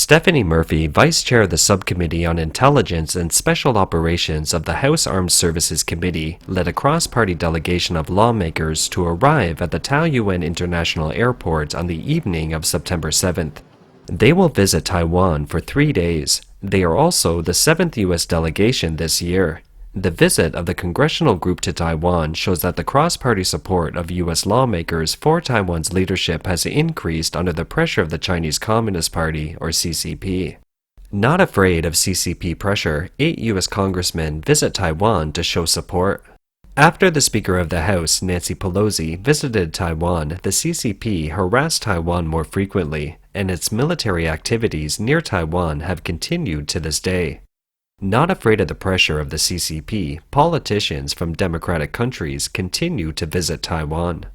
Stephanie Murphy, Vice Chair of the Subcommittee on Intelligence and Special Operations of the House Armed Services Committee, led a cross-party delegation of lawmakers to arrive at the Taoyuan International Airport on the evening of September 7th. They will visit Taiwan for 3 days. They are also the 7th U.S. delegation this year. The visit of the congressional group to Taiwan shows that the cross-party support of U.S. lawmakers for Taiwan's leadership has increased under the pressure of the Chinese Communist Party, or CCP. Not afraid of CCP pressure, 8 U.S. congressmen visit Taiwan to show support. After the Speaker of the House, Nancy Pelosi, visited Taiwan, the CCP harassed Taiwan more frequently, and its military activities near Taiwan have continued to this day. Not afraid of the pressure of the CCP, politicians from democratic countries continue to visit Taiwan.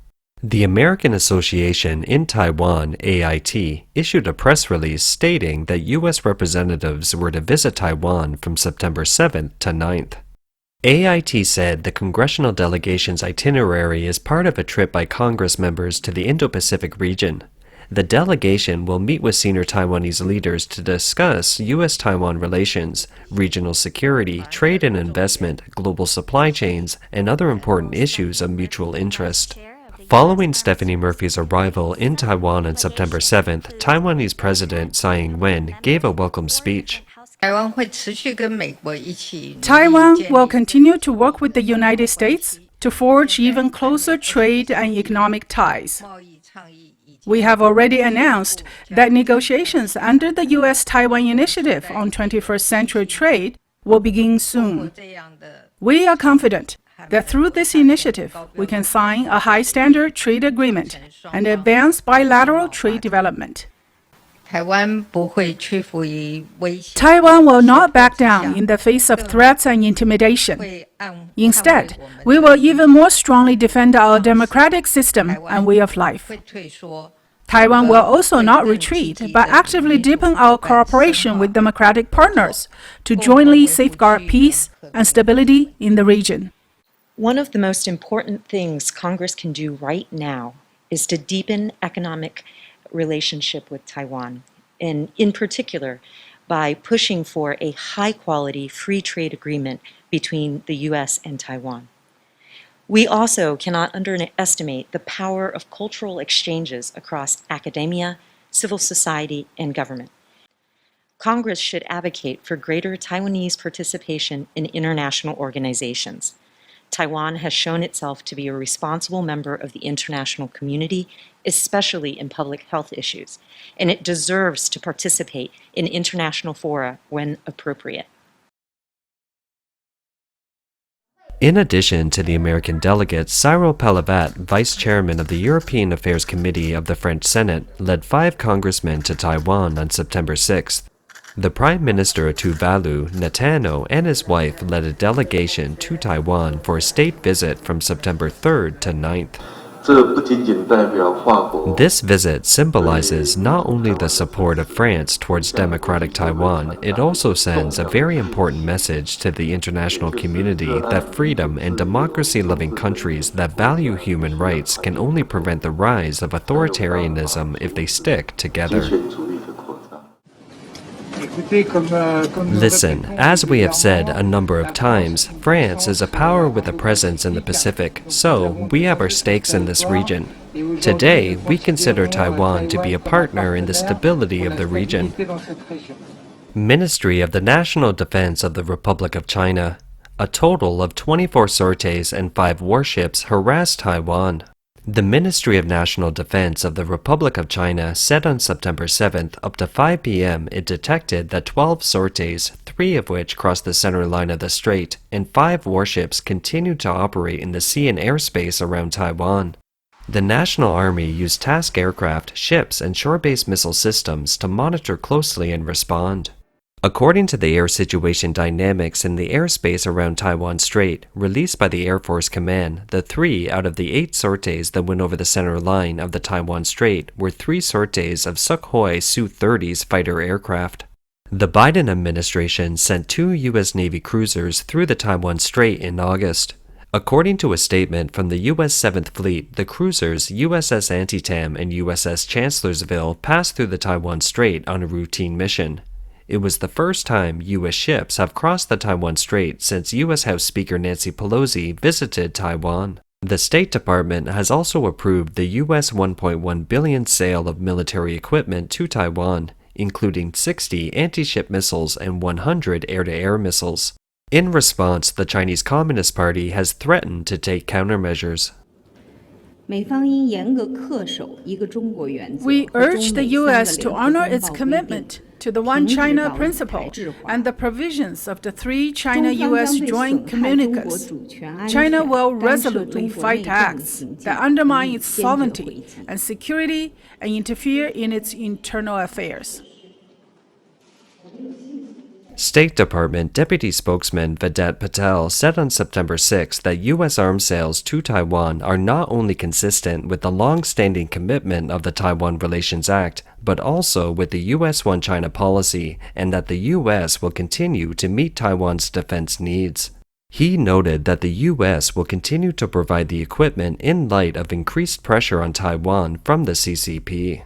The American Association in Taiwan, AIT, issued a press release stating that U.S. representatives were to visit Taiwan from September 7th to 9th. AIT said the congressional delegation's itinerary is part of a trip by Congress members to the Indo-Pacific region. The delegation will meet with senior Taiwanese leaders to discuss U.S.-Taiwan relations, regional security, trade and investment, global supply chains, and other important issues of mutual interest. Following Stephanie Murphy's arrival in Taiwan on September 7th, Taiwanese President Tsai Ing-wen gave a welcome speech. Taiwan will continue to work with the United States to forge even closer trade and economic ties. We have already announced that negotiations under the U.S.-Taiwan Initiative on 21st Century Trade will begin soon. We are confident that through this initiative, we can sign a high-standard trade agreement and advance bilateral trade development. Taiwan will not back down in the face of threats and intimidation. Instead, we will even more strongly defend our democratic system and way of life. Taiwan will also not retreat, but actively deepen our cooperation with democratic partners to jointly safeguard peace and stability in the region. One of the most important things Congress can do right now is to deepen economic relationship with Taiwan, and in particular by pushing for a high-quality free trade agreement between the U.S. and Taiwan. We also cannot underestimate the power of cultural exchanges across academia, civil society, and government. Congress should advocate for greater Taiwanese participation in international organizations. Taiwan has shown itself to be a responsible member of the international community, especially in public health issues, and it deserves to participate in international fora when appropriate. In addition to the American delegates, Cyril Pellevat, Vice Chairman of the European Affairs Committee of the French Senate, led 5 congressmen to Taiwan on September 6th. The Prime Minister of Tuvalu, Natano, and his wife led a delegation to Taiwan for a state visit from September 3rd to 9th. This visit symbolizes not only the support of France towards democratic Taiwan, it also sends a very important message to the international community that freedom and democracy-loving countries that value human rights can only prevent the rise of authoritarianism if they stick together. Listen, as we have said a number of times, France is a power with a presence in the Pacific, so we have our stakes in this region. Today, we consider Taiwan to be a partner in the stability of the region. Ministry of the National Defense of the Republic of China. A total of 24 sorties and 5 warships harassed Taiwan. The Ministry of National Defense of the Republic of China said on September 7th, up to 5 p.m., it detected that 12 sorties, 3 of which crossed the center line of the strait, and 5 warships continued to operate in the sea and airspace around Taiwan. The National Army used task aircraft, ships, and shore-based missile systems to monitor closely and respond. According to the Air Situation Dynamics in the airspace around Taiwan Strait, released by the Air Force Command, the 3 out of the 8 sorties that went over the center line of the Taiwan Strait were 3 sorties of Sukhoi Su-30s fighter aircraft. The Biden administration sent 2 U.S. Navy cruisers through the Taiwan Strait in August. According to a statement from the U.S. 7th Fleet, the cruisers USS Antietam and USS Chancellorsville passed through the Taiwan Strait on a routine mission. It was the first time U.S. ships have crossed the Taiwan Strait since U.S. House Speaker Nancy Pelosi visited Taiwan. The State Department has also approved the U.S. $1.1 billion sale of military equipment to Taiwan, including 60 anti-ship missiles and 100 air-to-air missiles. In response, the Chinese Communist Party has threatened to take countermeasures. We urge the U.S. to honor its commitment to the One China principle and the provisions of the 3 China-U.S. joint communiques. China will resolutely fight acts that undermine its sovereignty and security and interfere in its internal affairs. State Department Deputy Spokesman Vedant Patel said on September 6 that U.S. arms sales to Taiwan are not only consistent with the long-standing commitment of the Taiwan Relations Act, but also with the U.S. One China policy, and that the U.S. will continue to meet Taiwan's defense needs. He noted that the U.S. will continue to provide the equipment in light of increased pressure on Taiwan from the CCP.